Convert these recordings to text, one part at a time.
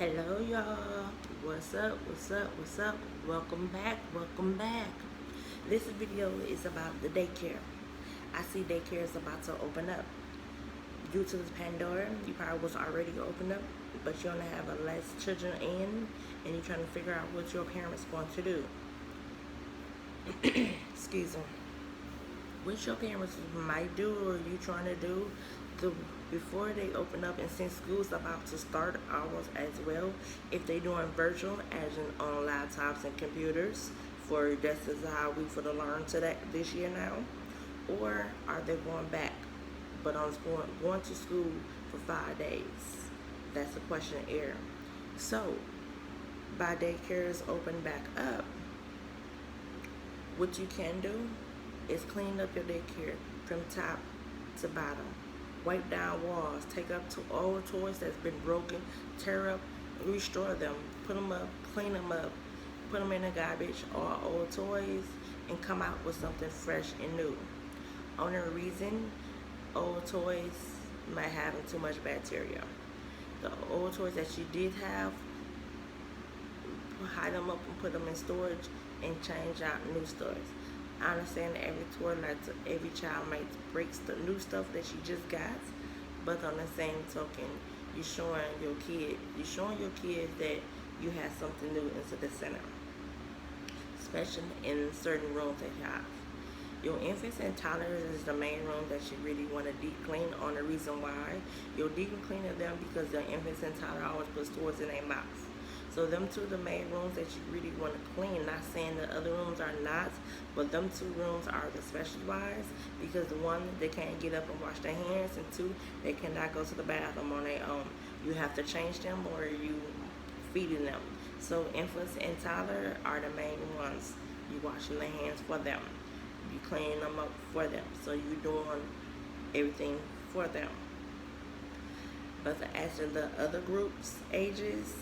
Hello, y'all. What's up? What's up? What's up? Welcome back. Welcome back. This video is about the daycare. I see daycare is about to open up. Due to the Pandora, you probably was already opened up, but you only have a less children in, and you're trying to figure out what your parents want to do. Excuse me. What your parents might do or you trying to do the before they open up, and since school's about to start hours as well, if they doing virtual as in on laptops and computers, for this is how we for the learn to that this year now, or are they going back but on going to school for 5 days? That's a question in air. So by daycare is open back up, what you can do is clean up your daycare from top to bottom. Wipe down walls, take up to old toys that's been broken, tear up, restore them, put them up, clean them up, put them in the garbage, all old toys, and come out with something fresh and new. Only reason old toys might have too much bacteria. The old toys that you did have, hide them up and put them in storage and change out new toys. I understand that every toy, like every child might break the new stuff that you just got, but on the same token, you're showing your kids that you have something new into the center, especially in certain rooms that you have. Your infants and toddlers is the main room that you really want to deep clean. On the reason why you'll deep clean them because the infants and toddlers always put toys in their mouth. So them two the main rooms that you really want to clean. Not saying the other rooms are not, but them two rooms are the special wise because one, they can't get up and wash their hands, and two, they cannot go to the bathroom on their own. You have to change them or you feeding them. So infants and toddlers are the main ones. You washing their hands for them. You cleaning them up for them. So you doing everything for them. But as to the other groups, ages,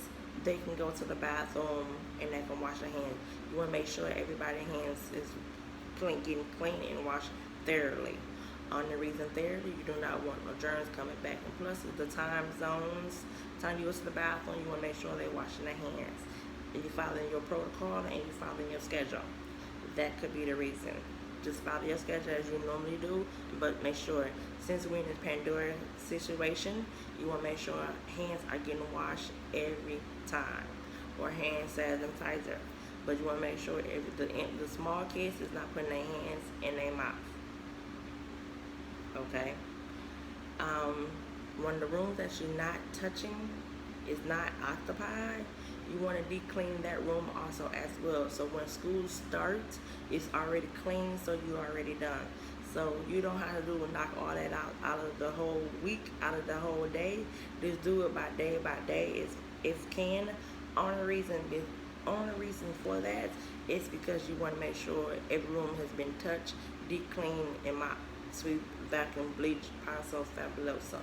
they can go to the bathroom and they can wash their hands. You want to make sure everybody's hands is getting clean and washed thoroughly. On the reason thoroughly, you do not want no germs coming back. And plus, the time zones, time you go to the bathroom, you want to make sure they're washing their hands. And you're following your protocol and you're following your schedule. That could be the reason. Just follow your schedule as you normally do, but make sure, since we're in this Pandora situation, you want to make sure hands are getting washed every time, or hand sanitizer. But you want to make sure the small kids is not putting their hands in their mouth. Okay. When the rooms that you're not touching is not occupied, you want to deep clean that room also as well. So when school starts, it's already clean, so you're already done. So you don't have to do knock all that out of the whole week, out of the whole day. Just do it by day. If can. Only reason for that is because you want to make sure every room has been touched, deep clean, and mop, sweep, vacuum, bleach, also fabuloso.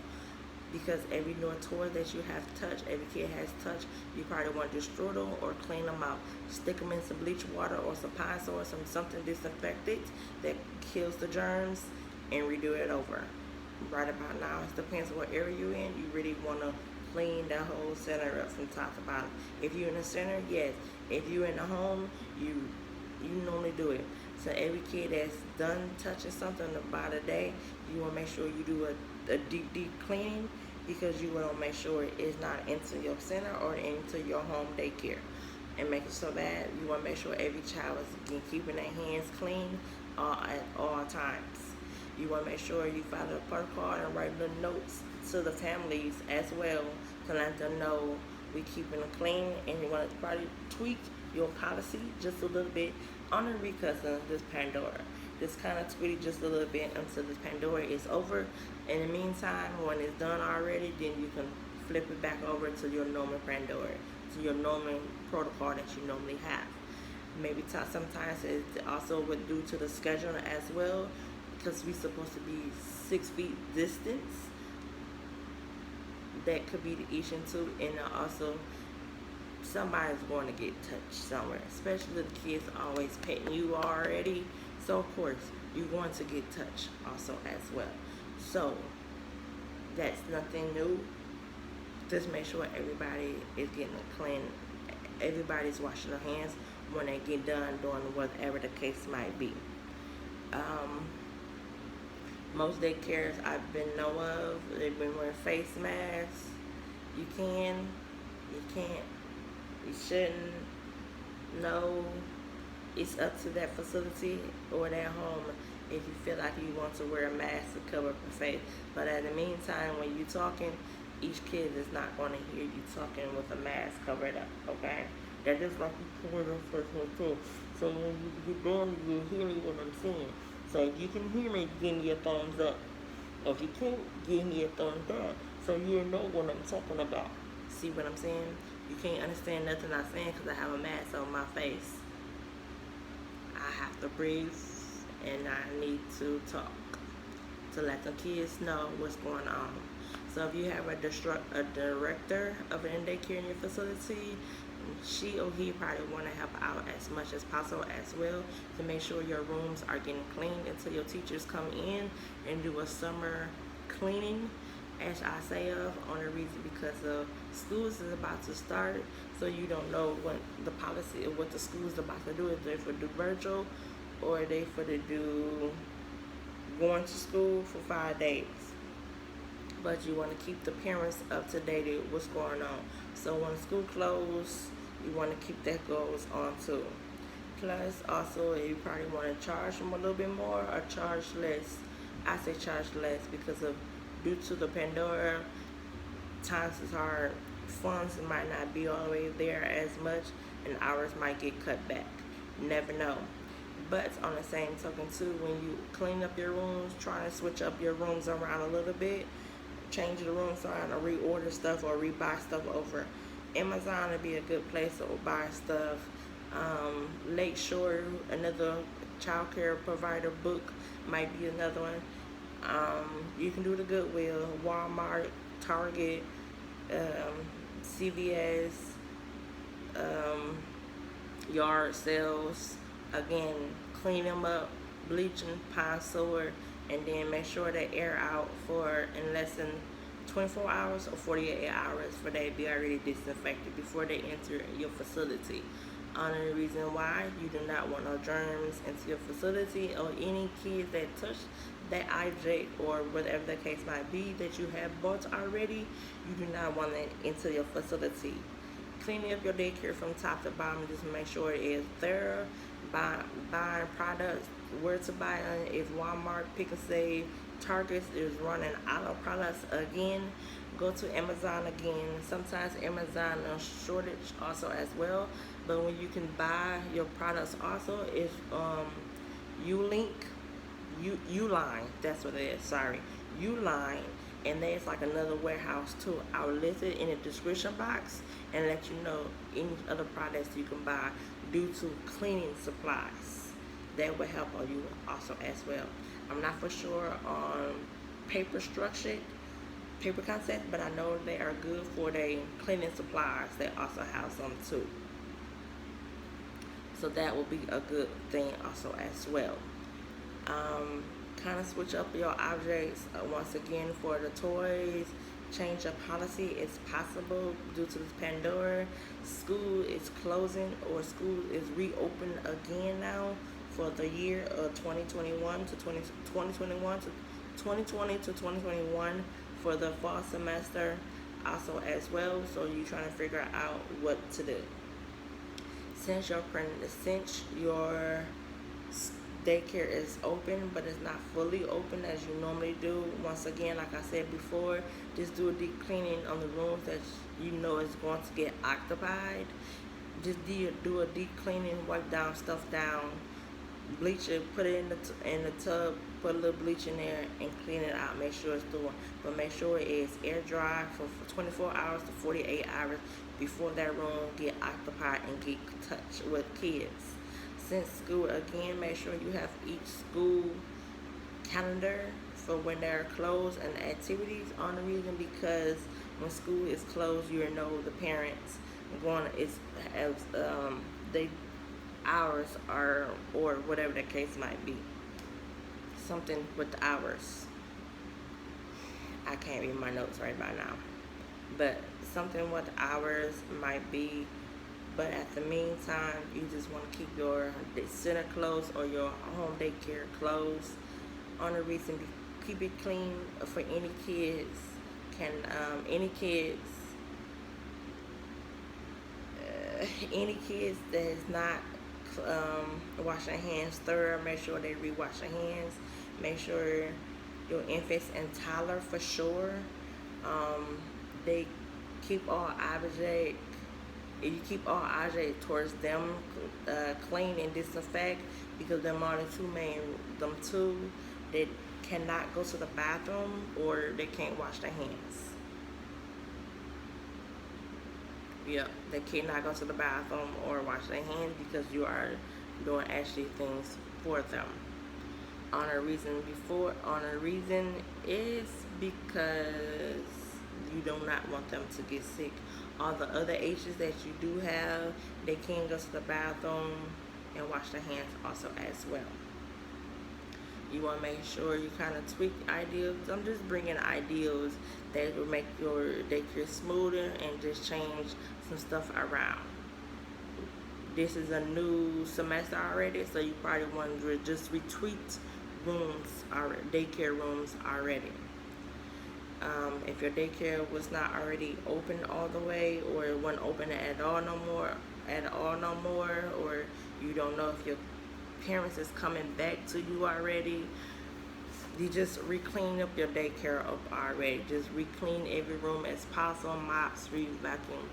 Because every new toy that you have touched, every kid has touched, you probably want to destroy them or clean them out. Stick them in some bleach water or some Pine or something disinfectant that kills the germs, and redo it over. Right about now, it depends on what area you're in. You really want to clean the whole center up from top to bottom. If you're in the center, yes. If you're in the home, you normally do it. So every kid that's done touching something about a day, you want to make sure you do a deep cleaning, because you want to make sure it's not into your center or into your home daycare. And making sure that you want to make sure every child is keeping their hands clean at all times. You want to make sure you follow the protocol and write little notes to the families as well to let them know we keeping them clean. And you want to probably tweak your policy just a little bit on the because of this Pandora. Just kind of tweak it just a little bit until this Pandora is over. In the meantime, when it's done already, then you can flip it back over to your normal Pandora, to your normal protocol that you normally have. Maybe sometimes it's also due to the schedule as well, because we're supposed to be 6 feet distance. That could be the issue too, and also somebody's going to get touched somewhere, especially the kids always petting you already. So of course you're going to get touched also as well. So that's nothing new. Just make sure everybody is getting clean. Everybody's washing their hands when they get done doing whatever the case might be. Um, Most daycares I've been know of, they've been wearing face masks. You can, you can't, you shouldn't. No, it's up to that facility or that home if you feel like you want to wear a mask to cover up your face. But in the meantime, when you're talking, each kid is not going to hear you talking with a mask covered up, okay? That is like you put on first one too. So when you get done, you hear me what I'm saying. So if you can hear me, give me a thumbs up. Or if you can't, give me a thumbs down. So you'll know what I'm talking about. See what I'm saying? You can't understand nothing I'm saying because I have a mask on my face. I have to breathe and I need to talk to let the kids know what's going on. So if you have a director of an daycare in your facility, she or he probably want to help out as much as possible as well to make sure your rooms are getting cleaned until your teachers come in and do a summer cleaning, as I say of, on the reason because schools is about to start, so you don't know what the policy of what the school is about to do. If they for do virtual or they for to do going to school for 5 days. But you want to keep the parents up to date with what's going on. So when school closes, you want to keep that goes on too. Plus, also, you probably want to charge them a little bit more or charge less. I say charge less because of due to the Pandora, times is hard. Funds might not be all the way there as much, and hours might get cut back. You never know. But on the same token too, when you clean up your rooms, try to switch up your rooms around a little bit, change the rooms around, or reorder stuff or rebuy stuff over. Amazon would be a good place to buy stuff. Lakeshore, another child care provider book, might be another one. You can do the Goodwill, Walmart, Target, CVS, yard sales. Again, clean them up, bleaching, pine solar, and then make sure they air out for in less than 24 hours or 48 hours for they be already disinfected before they enter your facility. Only reason why you do not want no germs into your facility or any kids that touch that object or whatever the case might be that you have bought already, you do not want it into your facility. Cleaning up your daycare from top to bottom, just make sure it is thorough. Buying products, where to buy it. If Walmart, Pick and Save, Target is running out of products again, go to Amazon again. Sometimes Amazon is shortage also as well, but when you can buy your products also is Uline, that's what it is, sorry, Uline, and there's like another warehouse too. I'll list it in the description box and let you know any other products you can buy due to cleaning supplies. That will help on you also as well. I'm not for sure on paper structure, paper concept, but I know they are good for their cleaning supplies. They also have some too. So that will be a good thing also as well. Kind of switch up your objects once again for the toys. Change your policy is possible due to this Pandora. School is closing or school is reopened again now for the year of 2021 to 2021 to 2020 to 2021 for the fall semester also as well. So you're trying to figure out what to do. Since your daycare is open, but it's not fully open as you normally do. Once again, like I said before, just do a deep cleaning on the rooms that you know is going to get occupied. Just do a deep cleaning, wipe down stuff down, bleach it, put it in the tub, put a little bleach in there, and clean it out. Make sure it's through, but make sure it's air dry for 24 hours to 48 hours before that room get occupied and get touched with kids. Since school again, make sure you have each school calendar for when they're closed and activities. On the reason because when school is closed, you know the parents going they hours are or whatever the case might be. Something with the hours. I can't read my notes right by now. But something what the hours might be, but at the meantime, you just want to keep your center closed or your home daycare closed. On the reason, keep it clean for any kids. Can any kids any kids that is not wash their hands thorough, make sure they re-wash their hands. Make sure your infants and toddler for sure. They keep all object. You keep all object towards them clean and disinfect, because them are them two that cannot go to the bathroom or they can't wash their hands. Yep, they cannot go to the bathroom or wash their hands because you are doing actually things for them. On a reason is because you do not want them to get sick. All the other H's that you do have, they can go to the bathroom and wash their hands also as well. You want to make sure you kind of tweak ideas. I'm just bringing ideas that will make your daycare smoother and just change some stuff around. This is a new semester already, so you probably want to just retweet rooms, or daycare rooms already. If your daycare was not already open all the way, or it wasn't open at all no more, or you don't know if your parents is coming back to you already, you just re-clean up your daycare up already. Just re-clean every room as possible. Mop, sweep, vacuum,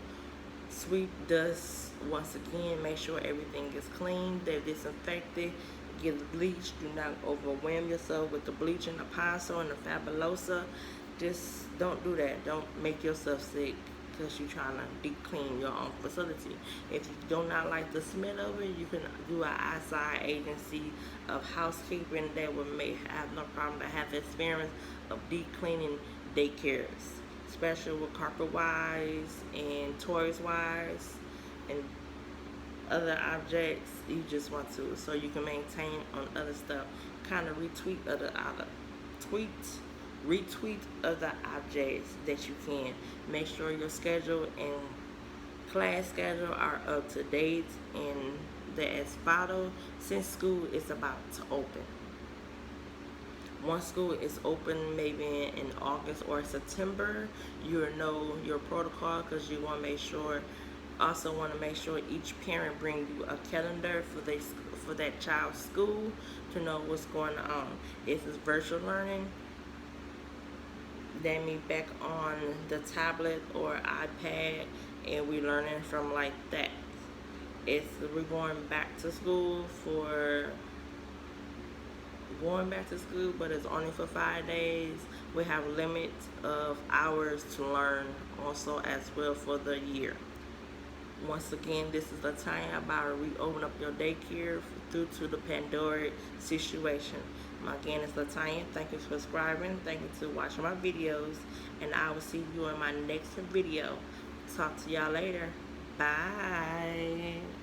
sweep, dust. Once again, make sure everything is clean, they're disinfected. Get bleach. Do not overwhelm yourself with the bleach and the Pine-Sol and the Fabulosa. Just don't do that. Don't make yourself sick because you're trying to deep clean your own facility. If you do not like the smell of it, you can do an outside agency of housekeeping that would have no problem to have the experience of deep cleaning daycares, especially with carpet wise and toys wise and other objects. You just want to, so you can maintain on other stuff. Kind of retweet other objects that you can. Make sure your schedule and class schedule are up to date and that as follows. Since school is about to open, once school is open, maybe in August or September, you know your protocol, because you want to make sure. Also want to make sure each parent bring you a calendar for that child's school to know what's going on. If it's virtual learning, that means back on the tablet or iPad, and we learning from like that. We're going back to school, but it's only for 5 days. We have limits of hours to learn also as well for the year. Once again, this is the time about to reopen up your daycare due to the pandemic situation. Again, it's Latanya. Thank you for subscribing. Thank you for watching my videos. And I will see you in my next video. Talk to y'all later. Bye.